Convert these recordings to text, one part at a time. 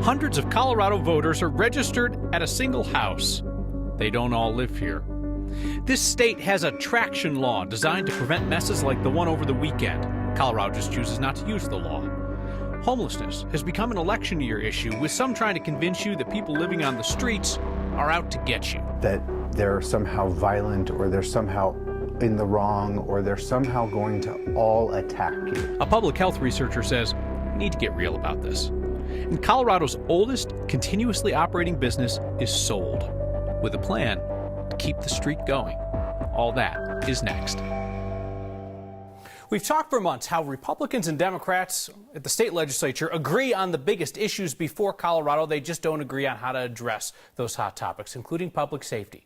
Hundreds of Colorado voters are registered at a single house. They don't all live here. This state has a traction law designed to prevent messes like the one over the weekend. Colorado just chooses not to use the law. Homelessness has become an election year issue, with some trying to convince you that people living on the streets are out to get you. That they're somehow violent, or they're somehow in the wrong, or they're somehow going to all attack you. A public health researcher says we need to get real about this. And Colorado's oldest continuously operating business is sold, with a plan to keep the streak going. All that is next. We've talked for months how Republicans and Democrats at the state legislature agree on the biggest issues before Colorado. They just don't agree on how to address those hot topics, including public safety.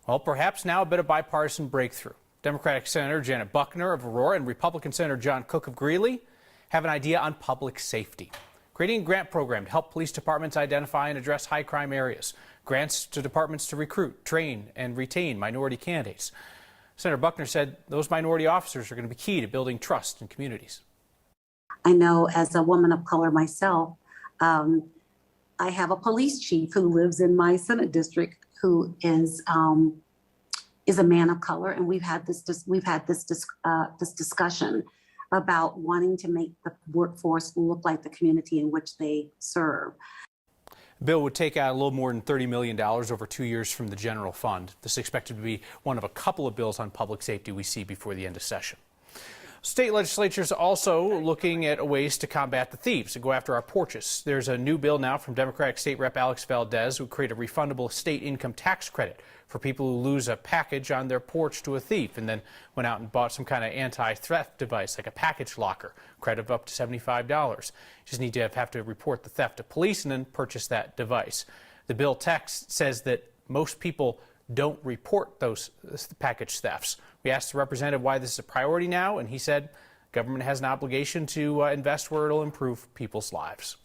Well, perhaps now a bit of bipartisan breakthrough. Democratic Senator Janet Buckner of Aurora and Republican Senator John Cook of Greeley have an idea on public safety. Creating a grant program to help police departments identify and address high crime areas. Grants to departments to recruit, train, and retain minority candidates. Senator Buckner said those minority officers are going to be key to building trust in communities. I know, as a woman of color myself, I have a police chief who lives in my Senate district who is a man of color, and we've had this discussion about wanting to make the workforce look like the community in which they serve. The bill would take out a little more than $30 million over 2 years from the general fund. This is expected to be one of a couple of bills on public safety we see before the end of session. State legislatures also looking at ways to combat the thieves and go after our porches. There's a new bill now from Democratic State Rep Alex Valdez, who would create a refundable state income tax credit for people who lose a package on their porch to a thief and then went out and bought some kind of anti-theft device like a package locker, credit of up to $75. You just need to have to report the theft to police and then purchase that device. The bill text says that most people don't report those package thefts. We asked the representative why this is a priority now, and he said government has an obligation to invest where it'll improve people's lives.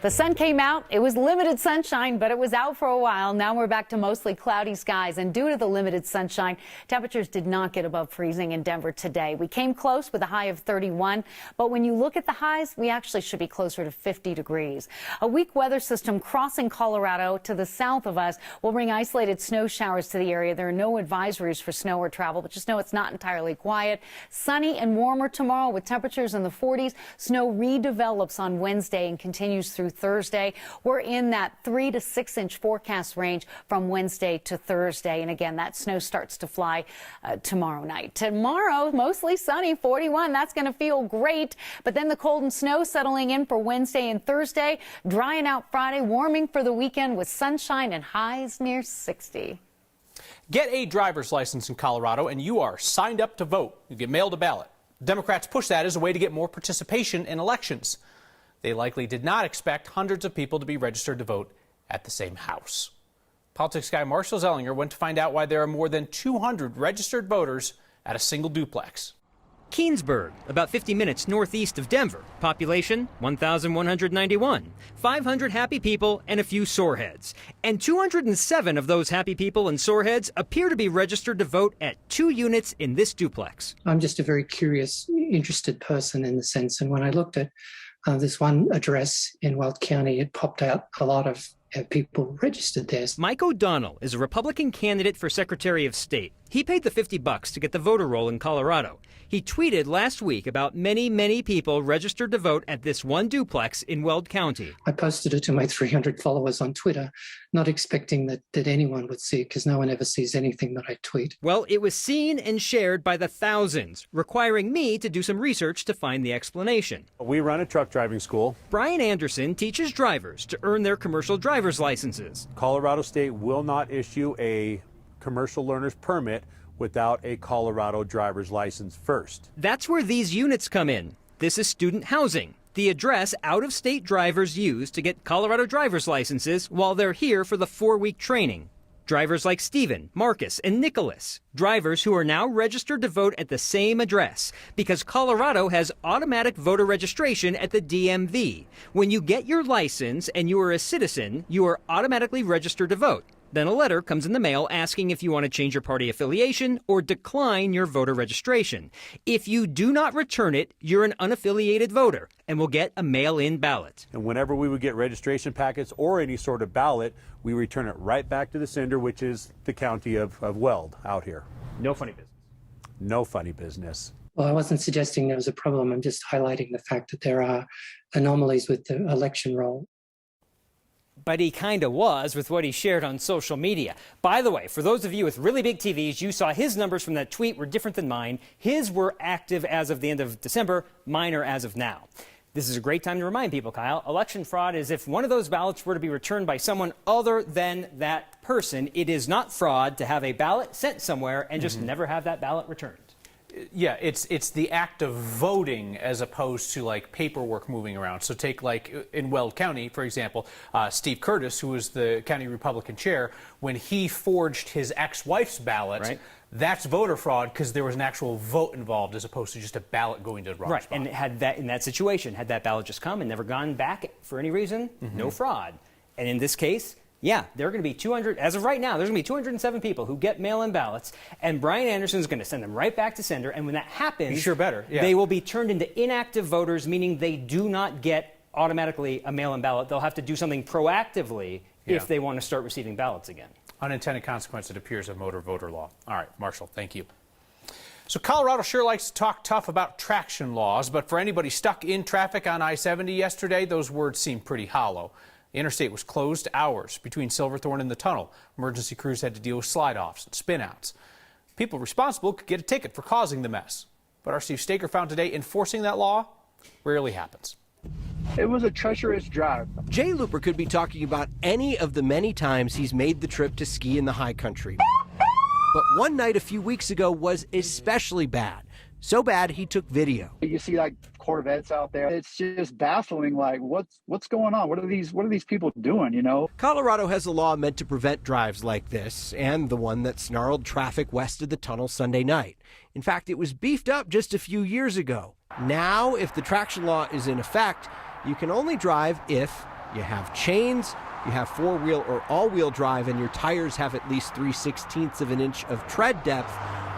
The sun came out. It was limited sunshine, but it was out for a while. Now we're back to mostly cloudy skies, and due to the limited sunshine, temperatures did not get above freezing in Denver today. We came close with a high of 31, but when you look at the highs, we actually should be closer to 50 degrees. A weak weather system crossing Colorado to the south of us will bring isolated snow showers to the area. There are no advisories for snow or travel, but just know it's not entirely quiet. Sunny and warmer tomorrow with temperatures in the 40s. Snow redevelops on Wednesday and continues through Thursday. We're in that 3 to 6 inch forecast range from Wednesday to Thursday. And again, that snow starts to fly tomorrow night. Tomorrow, mostly sunny, 41. That's going to feel great. But then the cold and snow settling in for Wednesday and Thursday. Drying out Friday, warming for the weekend with sunshine and highs near 60. Get a driver's license in Colorado and you are signed up to vote. You get mailed a ballot. Democrats push that as a way to get more participation in elections. They likely did not expect hundreds of people to be registered to vote at the same house. Politics guy Marshall Zellinger went to find out why there are more than 200 registered voters at a single duplex. Keensburg, about 50 minutes northeast of Denver. Population, 1,191. 500 happy people and a few soreheads. And 207 of those happy people and soreheads appear to be registered to vote at 2 units in this duplex. I'm just a very curious, interested person in the sense, and when I looked at this one address in Weld County, it popped out a lot of people registered there. Mike O'Donnell is a Republican candidate for Secretary of State. He paid the $50 to get the voter roll in Colorado. He tweeted last week about many people registered to vote at this one duplex in Weld County. I posted it to my 300 followers on Twitter, not expecting that anyone would see it because no one ever sees anything that I tweet. Well, it was seen and shared by the thousands, requiring me to do some research to find the explanation. We run a truck driving school. Brian Anderson teaches drivers to earn their commercial driver's licenses. Colorado State will not issue a commercial learner's permit without a Colorado driver's license first. That's where these units come in. This is student housing, the address out-of-state drivers use to get Colorado driver's licenses while they're here for the 4-week training. Drivers like Stephen, Marcus, and Nicholas, drivers who are now registered to vote at the same address because Colorado has automatic voter registration at the DMV. When you get your license and you are a citizen, you are automatically registered to vote. Then a letter comes in the mail asking if you want to change your party affiliation or decline your voter registration. If you do not return it, you're an unaffiliated voter and will get a mail-in ballot. And whenever we would get registration packets or any sort of ballot, we return it right back to the sender, which is the county of Weld out here. No funny business. No funny business. Well, I wasn't suggesting there was a problem. I'm just highlighting the fact that there are anomalies with the election roll. But he kind of was with what he shared on social media. By the way, for those of you with really big TVs, you saw his numbers from that tweet were different than mine. His were active as of the end of December. Mine are as of now. This is a great time to remind people, Kyle, election fraud is if one of those ballots were to be returned by someone other than that person. It is not fraud to have a ballot sent somewhere and just never have that ballot returned. Yeah, it's the act of voting as opposed to like paperwork moving around. So take like in Weld County, for example, Steve Curtis, who was the county Republican chair, when he forged his ex-wife's ballot, Right. That's voter fraud because there was an actual vote involved as opposed to just a ballot going to the wrong Right, spot. and had that in that situation, had that ballot just come and never gone back for any reason, no fraud. And in this case, yeah, there are going to be 200, as of right now, there's going to be 207 people who get mail-in ballots, and Brian Anderson is going to send them right back to sender, and when that happens, You sure better, yeah. they will be turned into inactive voters, meaning they do not get automatically a mail-in ballot. They'll have to do something proactively if they want to start receiving ballots again. Unintended consequence, it appears, of motor voter law. All right, Marshall, thank you. So Colorado sure likes to talk tough about traction laws, but for anybody stuck in traffic on I-70 yesterday, those words seem pretty hollow. The interstate was closed hours between Silverthorne and the tunnel. Emergency crews had to deal with slide-offs and spin-outs. People responsible could get a ticket for causing the mess. But our Steve Staker found today enforcing that law rarely happens. It was a treacherous drive. Jay Looper could be talking about any of the many times he's made the trip to ski in the high country. But one night a few weeks ago was especially bad. So bad he took video. You see like Corvettes out there. It's just baffling. Like what's going on? What are these people doing? You know? Colorado has a law meant to prevent drives like this, and the one that snarled traffic west of the tunnel Sunday night. In fact, it was beefed up just a few years ago. Now, if the traction law is in effect, you can only drive if you have chains, you have four-wheel or all-wheel drive, and your tires have at least 3/16 of an inch of tread depth,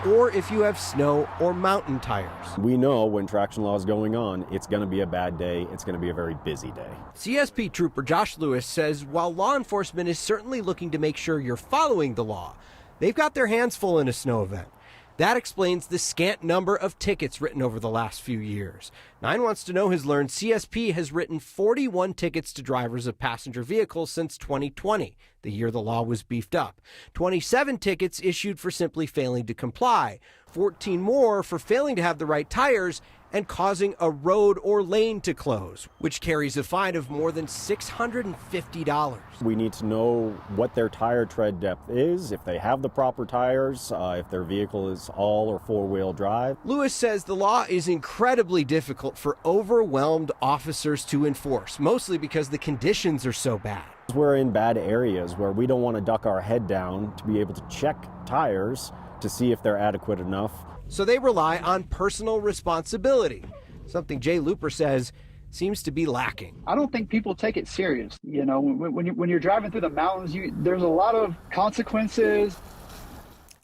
or if you have snow or mountain tires. We know when traction law is going on, it's going to be a bad day. It's going to be a very busy day. CSP Trooper Josh Lewis says while law enforcement is certainly looking to make sure you're following the law, they've got their hands full in a snow event. That explains the scant number of tickets written over the last few years. 9 Wants to Know has learned CSP has written 41 tickets to drivers of passenger vehicles since 2020, the year the law was beefed up. 27 tickets issued for simply failing to comply, 14 more for failing to have the right tires and causing a road or lane to close, which carries a fine of more than $650. We need to know what their tire tread depth is, if they have the proper tires, if their vehicle is all or four-wheel drive. Lewis says the law is incredibly difficult for overwhelmed officers to enforce, mostly because the conditions are so bad. We're in bad areas where we don't want to duck our head down to be able to check tires to see if they're adequate enough. So they rely on personal responsibility, something Jay Looper says seems to be lacking. I don't think people take it serious. You know, when you're driving through the mountains, there's a lot of consequences.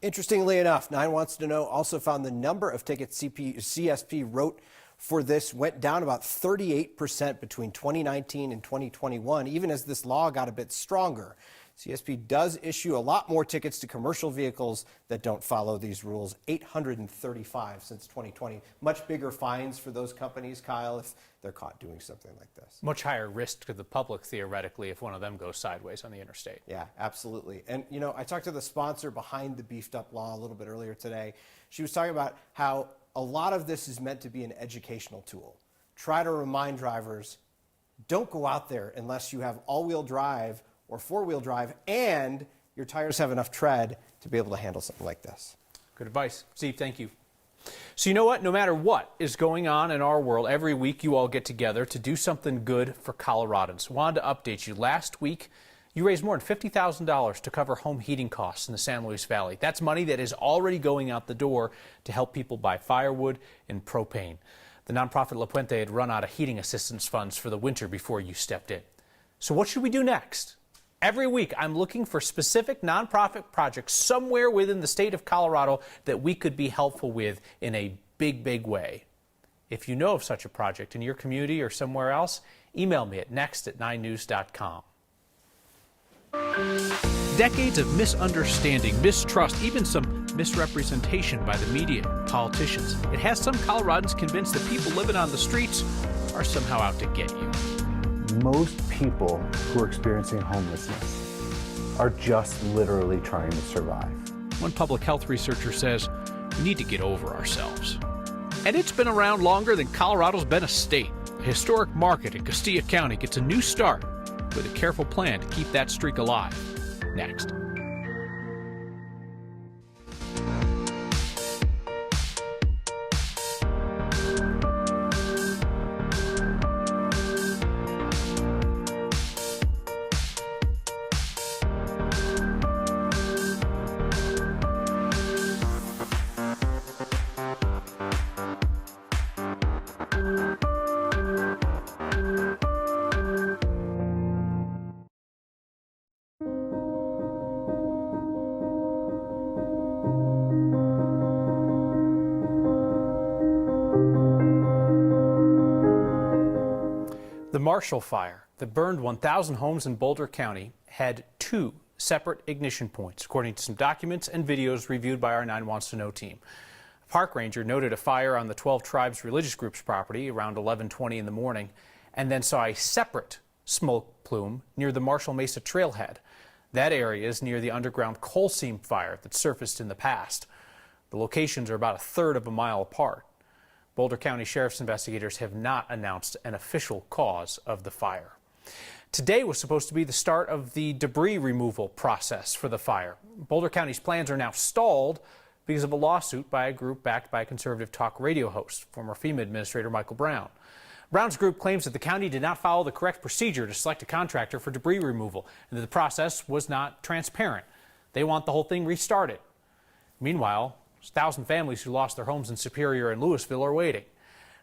Interestingly enough, 9 Wants to Know also found the number of tickets CSP wrote for this went down about 38% between 2019 and 2021, even as this law got a bit stronger. CSP does issue a lot more tickets to commercial vehicles that don't follow these rules, 835 since 2020. Much bigger fines for those companies, Kyle, if they're caught doing something like this. Much higher risk to the public, theoretically, if one of them goes sideways on the interstate. Yeah, absolutely. And, you know, I talked to the sponsor behind the beefed up law a little bit earlier today. She was talking about how a lot of this is meant to be an educational tool. Try to remind drivers, don't go out there unless you have all-wheel drive or four-wheel drive and your tires have enough tread to be able to handle something like this. Good advice. Steve, thank you. So you know what? No matter what is going on in our world, every week you all get together to do something good for Coloradans. Wanted to update you. Last week, you raised more than $50,000 to cover home heating costs in the San Luis Valley. That's money that is already going out the door to help people buy firewood and propane. The nonprofit La Puente had run out of heating assistance funds for the winter before you stepped in. So what should we do next? Every week, I'm looking for specific nonprofit projects somewhere within the state of Colorado that we could be helpful with in a big, big way. If you know of such a project in your community or somewhere else, email me at next@9news.com. Decades of misunderstanding, mistrust, even some misrepresentation by the media and politicians. It has some Coloradans convinced that people living on the streets are somehow out to get you. Most people who are experiencing homelessness are just literally trying to survive. One public health researcher says we need to get over ourselves. And it's been around longer than Colorado's been a state. A historic market in Castilla County gets a new start with a careful plan to keep that streak alive. Next. The Marshall Fire that burned 1,000 homes in Boulder County had 2 separate ignition points, according to some documents and videos reviewed by our 9 Wants to Know team. A park ranger noted a fire on the 12 Tribes religious group's property around 11:20 in the morning and then saw a separate smoke plume near the Marshall Mesa trailhead. That area is near the underground coal seam fire that surfaced in the past. The locations are about 1/3 of a mile apart. Boulder County Sheriff's investigators have not announced an official cause of the fire. Today was supposed to be the start of the debris removal process for the fire. Boulder County's plans are now stalled because of a lawsuit by a group backed by a conservative talk radio host, former FEMA Administrator Michael Brown. Brown's group claims that the county did not follow the correct procedure to select a contractor for debris removal and that the process was not transparent. They want the whole thing restarted. Meanwhile, 1,000 families who lost their homes in Superior and Louisville are waiting.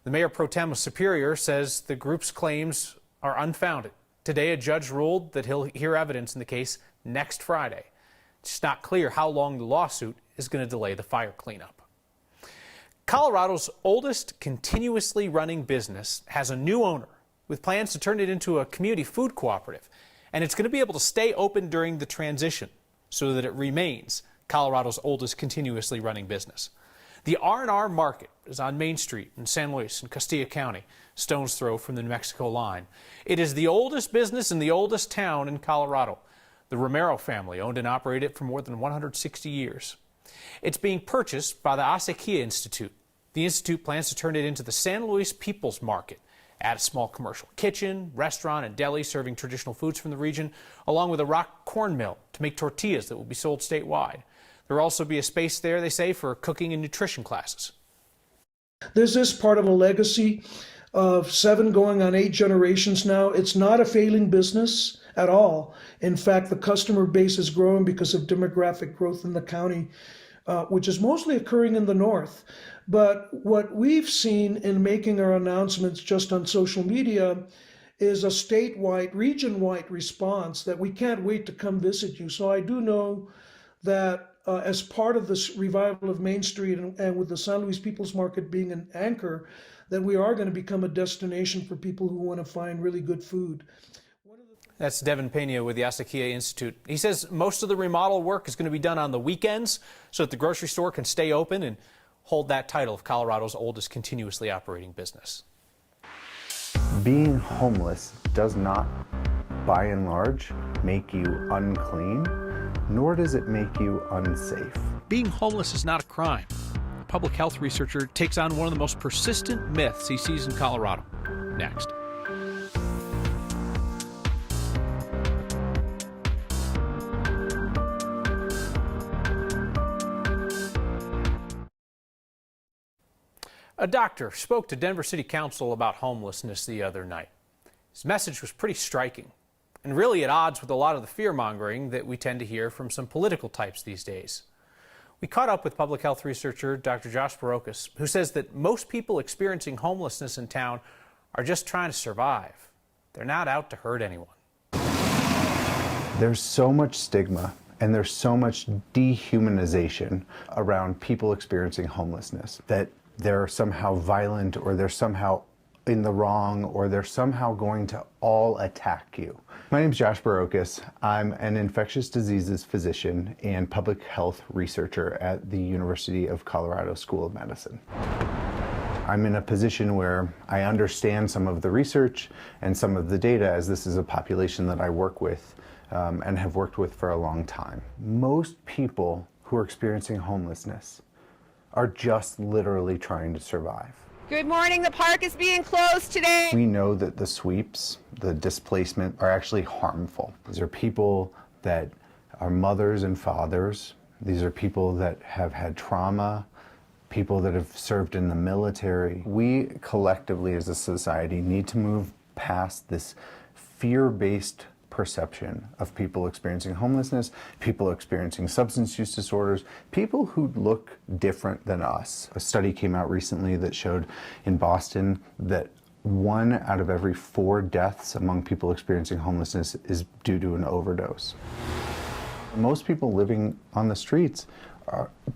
The mayor pro tem of Superior says the group's claims are unfounded. Today, a judge ruled that he'll hear evidence in the case next Friday. It's not clear how long the lawsuit is going to delay the fire cleanup. Colorado's oldest continuously running business has a new owner with plans to turn it into a community food cooperative. And it's going to be able to stay open during the transition so that it remains Colorado's oldest continuously running business. The R&R Market is on Main Street in San Luis in Castilla County, stone's throw from the New Mexico line. It is the oldest business in the oldest town in Colorado. The Romero family owned and operated it for more than 160 years. It's being purchased by the Acequia Institute. The Institute plans to turn it into the San Luis People's Market, add a small commercial kitchen, restaurant, and deli serving traditional foods from the region, along with a rock corn mill to make tortillas that will be sold statewide. There will also be a space there, they say, for cooking and nutrition classes. This is part of a legacy of 7 going on 8 generations now. It's not a failing business at all. In fact, the customer base is growing because of demographic growth in the county, which is mostly occurring in the north. But what we've seen in making our announcements just on social media is a statewide, region-wide response that we can't wait to come visit you. So I do know that as part of this revival of Main Street and with the San Luis People's Market being an anchor, that we are going to become a destination for people who want to find really good food. That's Devin Pena with the Acequia Institute. He says most of the remodel work is going to be done on the weekends so that the grocery store can stay open and hold that title of Colorado's oldest continuously operating business. Being homeless does not, by and large, make you unclean, nor does it make you unsafe. Being homeless is not a crime. A public health researcher takes on one of the most persistent myths he sees in Colorado. Next. A doctor spoke to Denver City Council about homelessness the other night. His message was pretty striking and really at odds with a lot of the fear-mongering that we tend to hear from some political types these days. We caught up with public health researcher Dr. Josh Barocas, who says that most people experiencing homelessness in town are just trying to survive. They're not out to hurt anyone. There's so much stigma and there's so much dehumanization around people experiencing homelessness that they're somehow violent or they're somehow in the wrong or they're somehow going to all attack you. My name is Josh Barocas. I'm an infectious diseases physician and public health researcher at the University of Colorado School of Medicine. I'm in a position where I understand some of the research and some of the data, as this is a population that I work with and have worked with for a long time. Most people who are experiencing homelessness are just literally trying to survive. Good morning. The park is being closed today. We know that the sweeps, the displacement, are actually harmful. These are people that are mothers and fathers. These are people that have had trauma, people that have served in the military. We collectively as a society need to move past this fear-based perception of people experiencing homelessness, people experiencing substance use disorders, people who look different than us. A study came out recently that showed in Boston that 1 out of every 4 deaths among people experiencing homelessness is due to an overdose. Most people living on the streets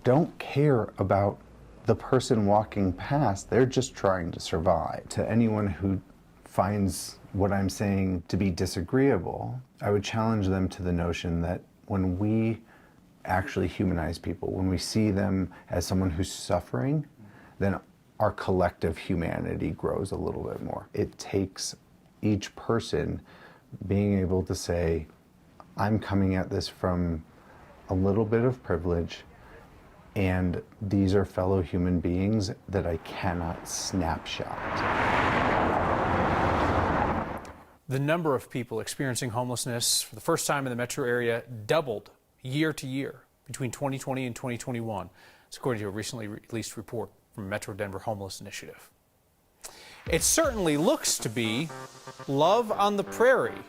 don't care about the person walking past. They're just trying to survive. To anyone who finds what I'm saying to be disagreeable, I would challenge them to the notion that when we actually humanize people, when we see them as someone who's suffering, then our collective humanity grows a little bit more. It takes each person being able to say, I'm coming at this from a little bit of privilege, and these are fellow human beings that I cannot snapshot. The number of people experiencing homelessness for the first time in the metro area doubled year to year between 2020 and 2021. It's according to a recently released report from Metro Denver Homeless Initiative. It certainly looks to be love on the prairie.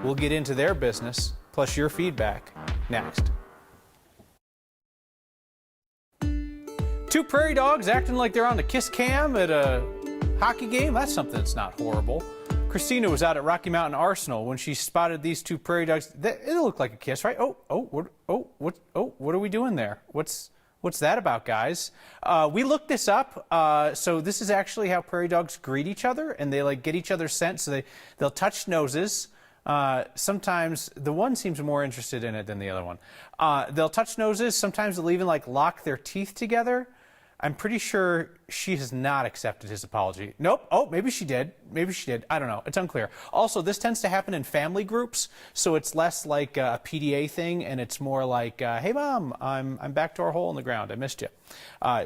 We'll get into their business, plus your feedback, next. 2 prairie dogs acting like they're on the kiss cam at a hockey game? That's something that's not horrible. Christina was out at Rocky Mountain Arsenal when she spotted these 2 prairie dogs. It looked like a kiss, right? What are we doing there? What's that about, guys? We looked this up. So this is actually how prairie dogs greet each other, and they like get each other's scent. So they'll touch noses. Sometimes the one seems more interested in it than the other one. They'll touch noses. Sometimes they'll even like lock their teeth together. I'm pretty sure she has not accepted his apology. Nope. Oh, maybe she did. Maybe she did. I don't know. It's unclear. Also, this tends to happen in family groups, so it's less like a PDA thing, and it's more like, hey, Mom, I'm back to our hole in the ground. I missed you.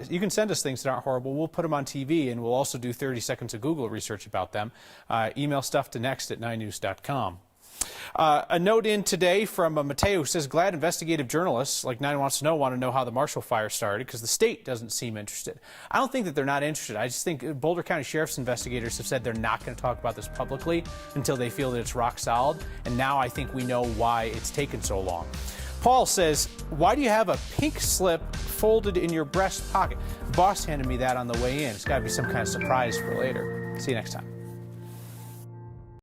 You can send us things that aren't horrible. We'll put them on TV, and we'll also do 30 seconds of Google research about them. Email stuff to next@9news.com. A note in today from Mateo who says, glad investigative journalists like 9 Wants to Know want to know how the Marshall fire started because the state doesn't seem interested. I don't think that they're not interested. I just think Boulder County Sheriff's investigators have said they're not going to talk about this publicly until they feel that it's rock solid. And now I think we know why it's taken so long. Paul says, why do you have a pink slip folded in your breast pocket? The boss handed me that on the way in. It's got to be some kind of surprise for later. See you next time.